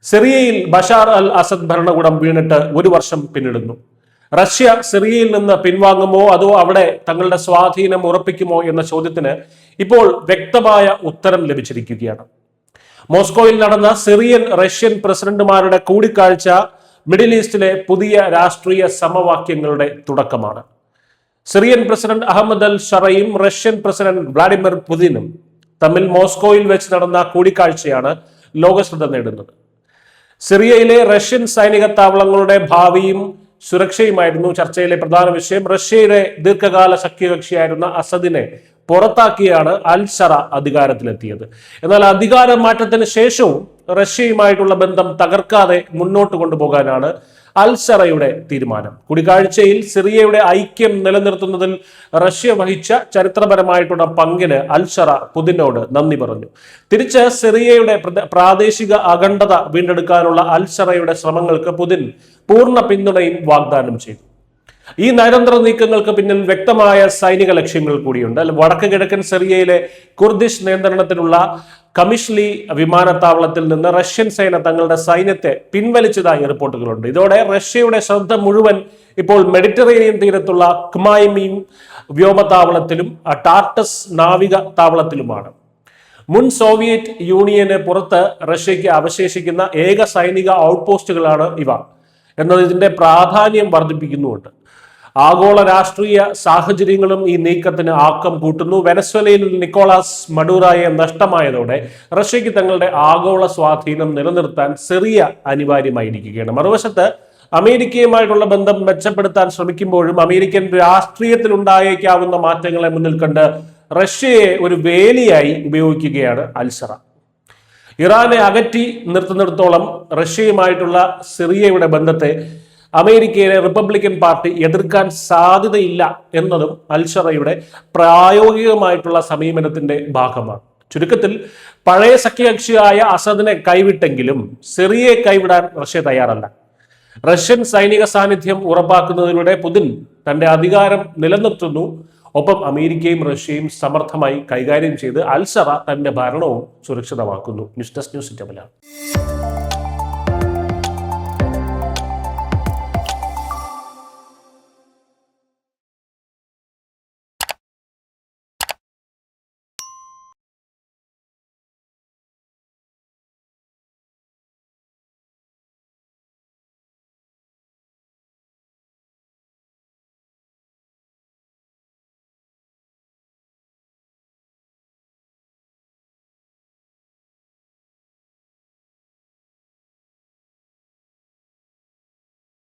സിറിയയിൽ Bashar al Asad ഭരണകൂടം വീണിട്ട് 1 വർഷം പിന്നിടുന്നു. റഷ്യ സിറിയയിൽ നിന്ന് പിൻവാങ്ങുമോ അതോ അവിടെ തങ്ങളുടെ സ്വാധീനം ഉറപ്പിക്കുമോ എന്ന ചോദ്യത്തിന് ഇപ്പോൾ വ്യക്തമായ ഉത്തരം ലഭിച്ചിരിക്കുകയാണ്. മോസ്കോയിൽ നടന്ന സിറിയൻ റഷ്യൻ പ്രസിഡന്റുമാരുടെ കൂടിക്കാഴ്ച മിഡിൽ ഈസ്റ്റിലെ പുതിയ രാഷ്ട്രീയ സമവാക്യങ്ങളുടെ തുടക്കമാണ്. സിറിയൻ പ്രസിഡന്റ് അഹമ്മദ് അൽ ഷറയും റഷ്യൻ പ്രസിഡന്റ് വ്ളാഡിമിർ പുതിനും തമ്മിൽ മോസ്കോയിൽ വെച്ച് നടന്ന കൂടിക്കാഴ്ചയാണ് ലോകശ്രദ്ധ നേടുന്നത്. സിറിയയിലെ റഷ്യൻ സൈനിക താവളങ്ങളുടെ ഭാവിയും സുരക്ഷയുമായിരുന്നു ചർച്ചയിലെ പ്രധാന വിഷയം. റഷ്യയുടെ ദീർഘകാല സഖ്യകക്ഷിയായിരുന്ന അസദിനെ പുറത്താക്കിയാണ് അൽ ഷറ അധികാരത്തിലെത്തിയത്. എന്നാൽ അധികാര മാറ്റത്തിന് ശേഷവും റഷ്യയുമായിട്ടുള്ള ബന്ധം തകർക്കാതെ മുന്നോട്ട് കൊണ്ടുപോകാനാണ് അൽ ഷറയുടെ തീരുമാനം. കൂടിക്കാഴ്ചയിൽ സിറിയയുടെ ഐക്യം നിലനിർത്തുന്നതിൽ റഷ്യ വഹിച്ച ചരിത്രപരമായിട്ടുള്ള പങ്കിന് അൽ ഷറ പുതിനോട് നന്ദി പറഞ്ഞു. തിരിച്ച് സിറിയയുടെ പ്രാദേശിക അഖണ്ഡത വീണ്ടെടുക്കാനുള്ള അൽ ഷറയുടെ ശ്രമങ്ങൾക്ക് പുതിൻ പൂർണ്ണ പിന്തുണയും വാഗ്ദാനം ചെയ്തു. ഈ നയതന്ത്ര നീക്കങ്ങൾക്ക് പിന്നിൽ വ്യക്തമായ സൈനിക ലക്ഷ്യങ്ങൾ കൂടിയുണ്ട്. വടക്ക് കിഴക്കൻ സിറിയയിലെ കുർദിഷ് നിയന്ത്രണത്തിലുള്ള കമിഷ്ലി വിമാനത്താവളത്തിൽ നിന്ന് റഷ്യൻ സേന തങ്ങളുടെ സൈന്യത്തെ പിൻവലിച്ചതായി റിപ്പോർട്ടുകളുണ്ട്. ഇതോടെ റഷ്യയുടെ ശ്രദ്ധ മുഴുവൻ ഇപ്പോൾ മെഡിറ്ററേനിയൻ തീരത്തുള്ള ക്മൈമീം വ്യോമതാവളത്തിലും ടാർട്ടസ് നാവിക താവളത്തിലുമാണ്. മുൻ സോവിയറ്റ് യൂണിയന് പുറത്ത് റഷ്യയ്ക്ക് അവശേഷിക്കുന്ന ഏക സൈനിക ഔട്ട്പോസ്റ്റുകളാണ് ഇവ എന്നത് ഇതിന്റെ പ്രാധാന്യം വർദ്ധിപ്പിക്കുന്നുമുണ്ട്. ആഗോള രാഷ്ട്രീയ സാഹചര്യങ്ങളും ഈ നീക്കത്തിന് ആക്കം കൂട്ടുന്നു. വെനസ്വേലയിൽ നിക്കോളാസ് മഡൂറോയെ നഷ്ടമായതോടെ റഷ്യയ്ക്ക് തങ്ങളുടെ ആഗോള സ്വാധീനം നിലനിർത്താൻ സിറിയ അനിവാര്യമായിരിക്കുകയാണ്. മറുവശത്ത് അമേരിക്കയുമായിട്ടുള്ള ബന്ധം മെച്ചപ്പെടുത്താൻ ശ്രമിക്കുമ്പോഴും അമേരിക്കൻ രാഷ്ട്രീയത്തിൽ ഉണ്ടായേക്കാവുന്ന മാറ്റങ്ങളെ മുന്നിൽ കണ്ട് റഷ്യയെ ഒരു വേലിയായി ഉപയോഗിക്കുകയാണ് അൽ ഷറ. ഇറാനെ അകറ്റി നിർത്തുന്നിടത്തോളം റഷ്യയുമായിട്ടുള്ള സിറിയയുടെ ബന്ധത്തെ അമേരിക്കയിലെ റിപ്പബ്ലിക്കൻ പാർട്ടി എതിർക്കാൻ സാധ്യതയില്ല എന്നതും അൽ ഷറയുടെ പ്രായോഗികമായിട്ടുള്ള സമീപനത്തിന്റെ ഭാഗമാണ്. ചുരുക്കത്തിൽ പഴയ സഖ്യകക്ഷിയായ അസദിനെ കൈവിട്ടെങ്കിലും സിറിയയെ കൈവിടാൻ റഷ്യ തയ്യാറല്ല. റഷ്യൻ സൈനിക സാന്നിധ്യം ഉറപ്പാക്കുന്നതിലൂടെ പുതിൻ തന്റെ അധികാരം നിലനിർത്തുന്നു. ഒപ്പം അമേരിക്കയും റഷ്യയും സമർത്ഥമായി കൈകാര്യം ചെയ്ത് അൽ ഷറ തന്റെ ഭരണവും സുരക്ഷിതമാക്കുന്നു. News desk news 8 Malayalam.